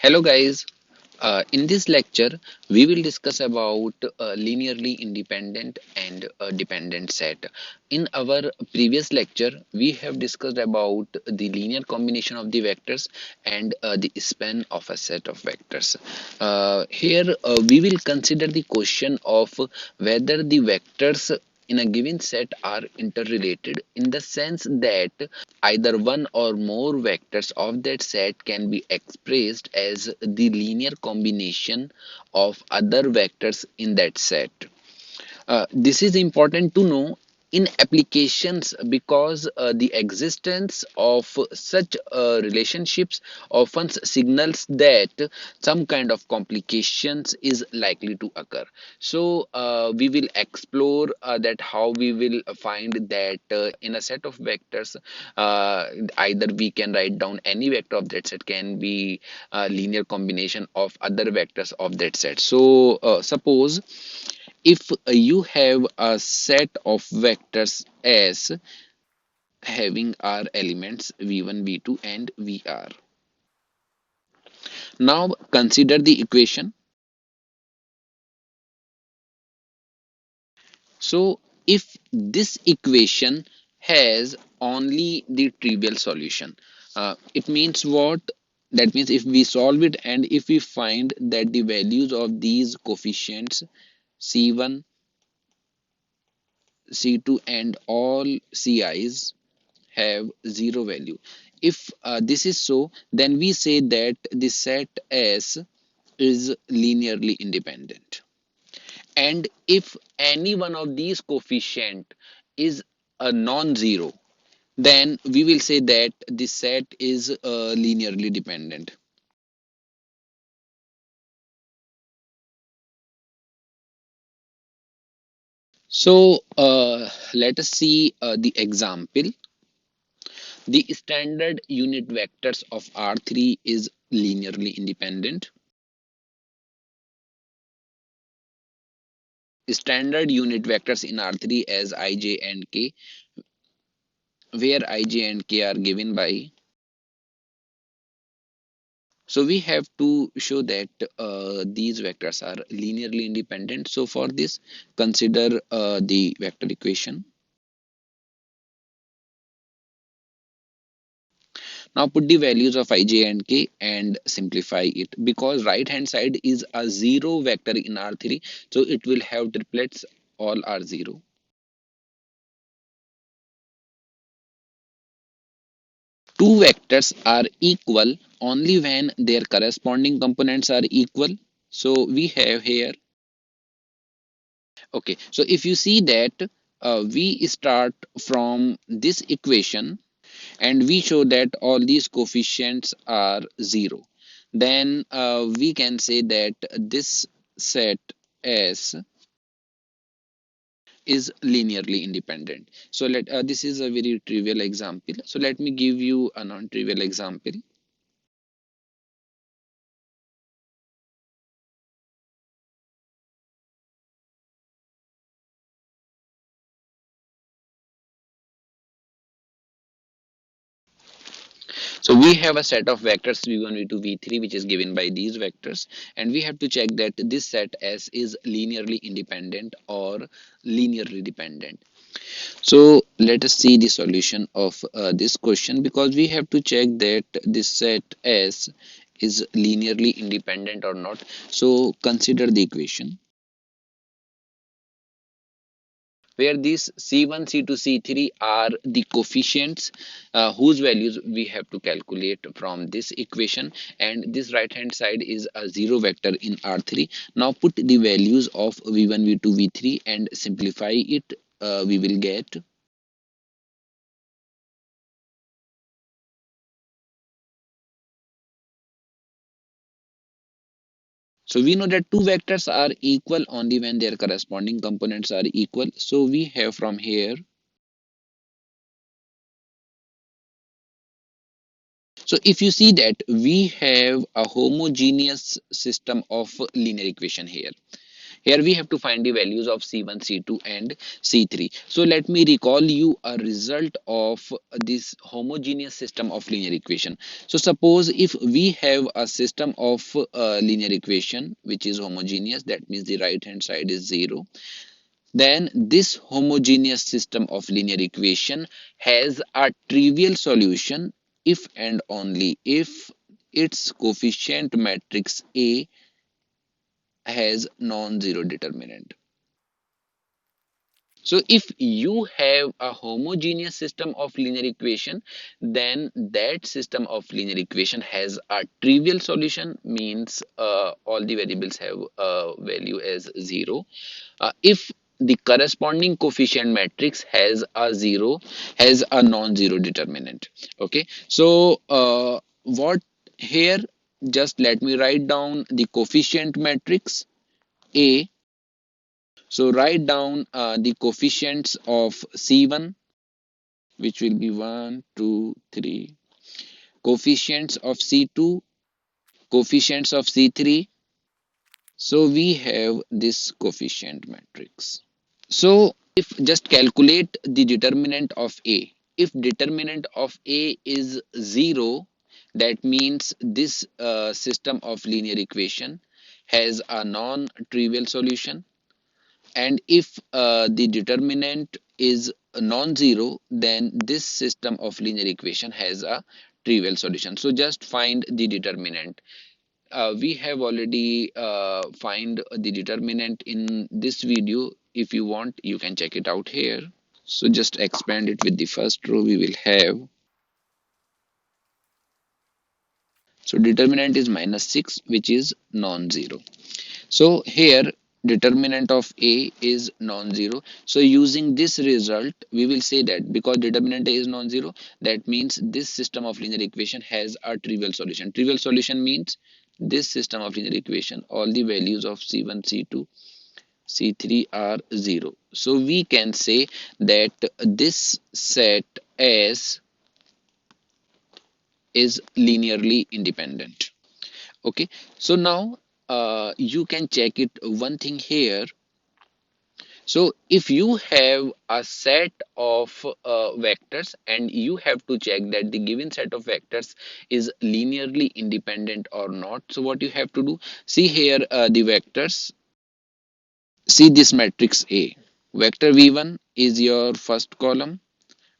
Hello guys. In this lecture, we will discuss about linearly independent and dependent set. In our previous lecture, we have discussed about the linear combination of the vectors and the span of a set of vectors. Here, we will consider the question of whether the vectors in a given set are interrelated in the sense that either one or more vectors of that set can be expressed as the linear combination of other vectors in that set. This is important to know in applications because the existence of such relationships often signals that some kind of complications is likely to occur. So we will explore that how we will find that in a set of vectors, uh, either we can write down any vector of that set can be a linear combination of other vectors of that set. So suppose if you have a set of vectors S having R elements v1, v2 and vr. Now consider the equation. So if this equation has only the trivial solution, it means what? That means if we solve it and if we find that the values of these coefficients C1, C2 and all Ci's have zero value. If this is so, then we say that the set S is linearly independent. And if any one of these coefficient is a non-zero, then we will say that the set is linearly dependent. So let us see the example. The standard unit vectors of R3 is linearly independent. Standard unit vectors in R3 as ij and k, where ij and k are given by. So we have to show that these vectors are linearly independent. So for this, consider the vector equation. Now put the values of ij and k and simplify it because right hand side is a zero vector in R3. So it will have triplets, all are zero. Two vectors are equal only when their corresponding components are equal. So we have here, okay, so if you see that we start from this equation and we show that all these coefficients are zero, then we can say that this set S is linearly independent. So let this is a very trivial example. So let me give you a non-trivial example. So we have a set of vectors v1, v2, v3 which is given by these vectors, and we have to check that this set S is linearly independent or linearly dependent. So let us see the solution of this question because we have to check that this set S is linearly independent or not. So consider the equation where these C1, C2, C3 are the coefficients whose values we have to calculate from this equation, and this right hand side is a zero vector in R3. Now put the values of V1, V2, V3 and simplify it. We will get. So we know that two vectors are equal only when their corresponding components are equal. So we have from here. So if you see that we have a homogeneous system of linear equation here. Here we have to find the values of C1, C2 and C3. So let me recall you a result of this homogeneous system of linear equation. So suppose if we have a system of linear equation which is homogeneous, that means the right hand side is 0, then this homogeneous system of linear equation has a trivial solution if and only if its coefficient matrix A has non-zero determinant. So if you have a homogeneous system of linear equation, then that system of linear equation has a trivial solution, means all the variables have a value as 0. If the corresponding coefficient matrix has a zero, has a non-zero determinant. Okay, so what here, just let me write down the coefficient matrix A. So write down the coefficients of C1, which will be 1, 2, 3. Coefficients of C2, coefficients of C3. So we have this coefficient matrix. So if just calculate the determinant of A. If determinant of A is 0, that means this system of linear equation has a non-trivial solution. And if the determinant is non-zero, then this system of linear equation has a trivial solution. So just find the determinant. We have already find the determinant in this video. If you want, you can check it out here. So just expand it with the first row. We will have, so determinant is -6, which is non-zero. So here determinant of A is non-zero. So using this result, we will say that because determinant A is non-zero, that means this system of linear equation has a trivial solution. Trivial solution means this system of linear equation, all the values of C1, C2, C3 are 0. So we can say that this set S is linearly independent. Okay, so now you can check it one thing here. So if you have a set of vectors and you have to check that the given set of vectors is linearly independent or not, so what you have to do, see here the vectors, see this matrix A. Vector V1 is your first column,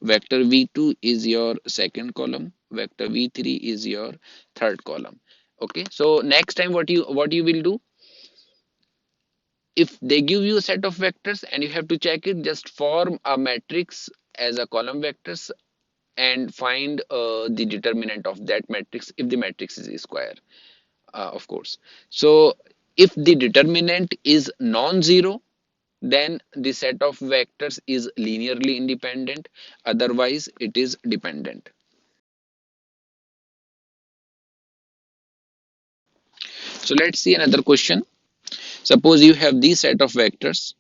vector V2 is your second column, vector V3 is your third column. Okay, so next time what you will do, if they give you a set of vectors and you have to check it, just form a matrix as a column vectors and find the determinant of that matrix if the matrix is a square, of course. So if the determinant is non-zero, then the set of vectors is linearly independent, otherwise it is dependent. So let's see another question. Suppose you have this set of vectors.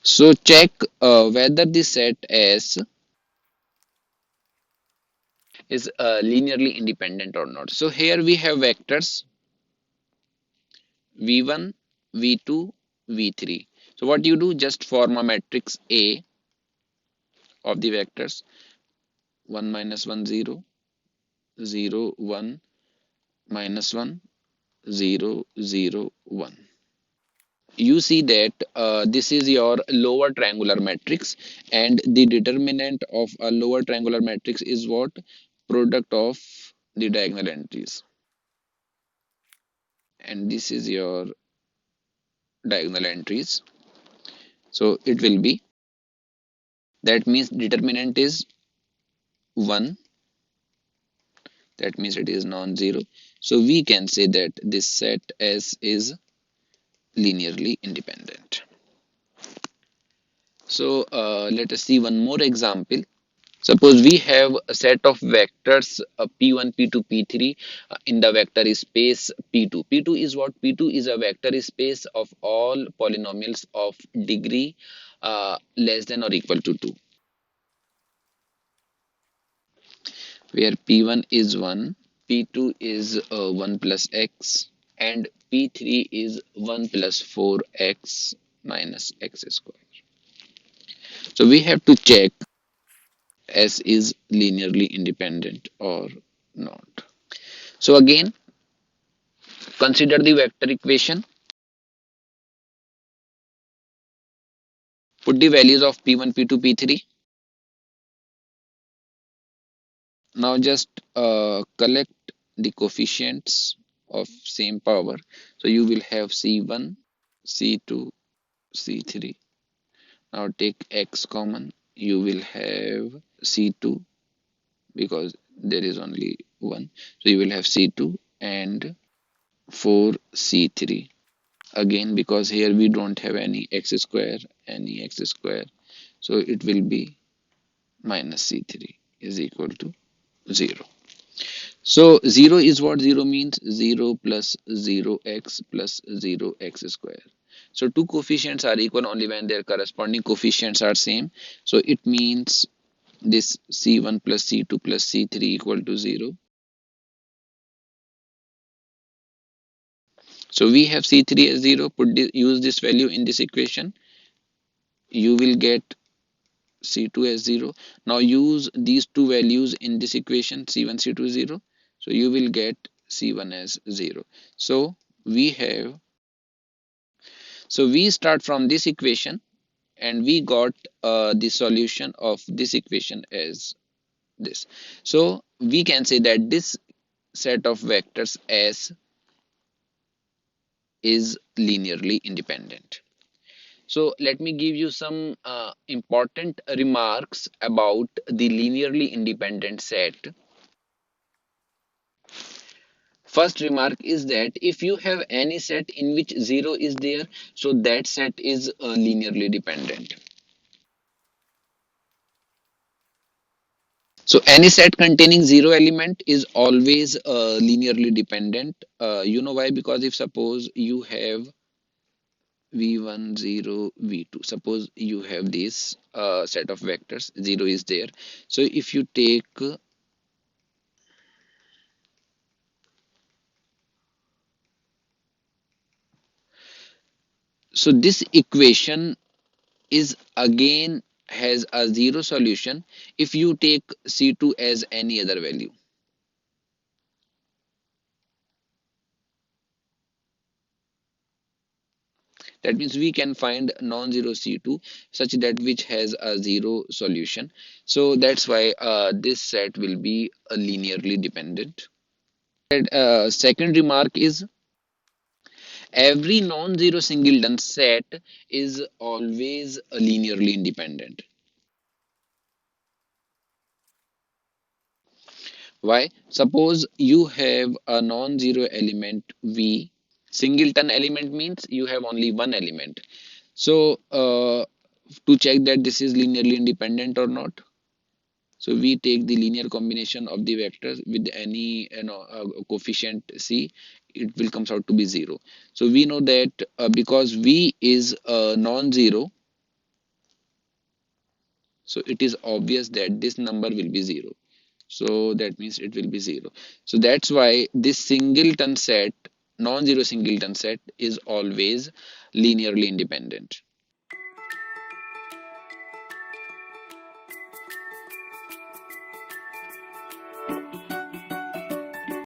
So check whether the set S is linearly independent or not. So here we have vectors v1, v2, v3. So what you do, just form a matrix A of the vectors 1 minus 1 0, 0 1, minus 1, 0 0 1. You see that this is your lower triangular matrix, and the determinant of a lower triangular matrix is what? Product of the diagonal entries, and this is your diagonal entries. So it will be, that means determinant is 1, that means it is non-zero. So we can say that this set S is linearly independent. So let us see one more example. Suppose we have a set of vectors p1, p2, p3 in the vector space p2. P2 is what? P2 is a vector space of all polynomials of degree less than or equal to 2. where P1 is 1, P2 is 1 plus x, and P3 is 1 plus 4x minus x square. So we have to check S is linearly independent or not. So again, consider the vector equation. Put the values of P1, P2, P3. Now just collect the coefficients of same power. So you will have C1, C2, C3. Now take x common. You will have C2 because there is only one. So you will have C2 and 4C3. Again, because here we don't have any x square. So it will be minus C3 is equal to 0. So 0 is what 0 means? 0 plus 0x plus 0x square. So two coefficients are equal only when their corresponding coefficients are same. So it means this C1 plus C2 plus C3 equal to 0. So we have C3 as 0. Use this value in this equation. You will get C2 as 0. Now use these two values in this equation. C1, C2 0. So you will get C1 as 0. So we have So we start from this equation and we got the solution of this equation as this. So we can say that this set of vectors S is linearly independent. So let me give you some important remarks about the linearly independent set. First remark is that if you have any set in which 0 is there, so that set is linearly dependent. So any set containing zero element is always linearly dependent. You know why? Because if suppose you have v1, 0, v2, suppose you have this set of vectors, 0 is there. So if you take, so this equation is again has a zero solution if you take C2 as any other value. That means we can find non-zero C2 such that which has a zero solution. So that's why this set will be linearly dependent. And, second remark is every non-zero singleton set is always linearly independent. Why? Suppose you have a non-zero element V. Singleton element means you have only one element. So to check that this is linearly independent or not, so we take the linear combination of the vectors with any coefficient c. It will comes out to be 0. So we know that because v is non-zero, so it is obvious that this number will be 0. So that means it will be 0. So that's why this singleton set, non-zero singleton set, is always linearly independent.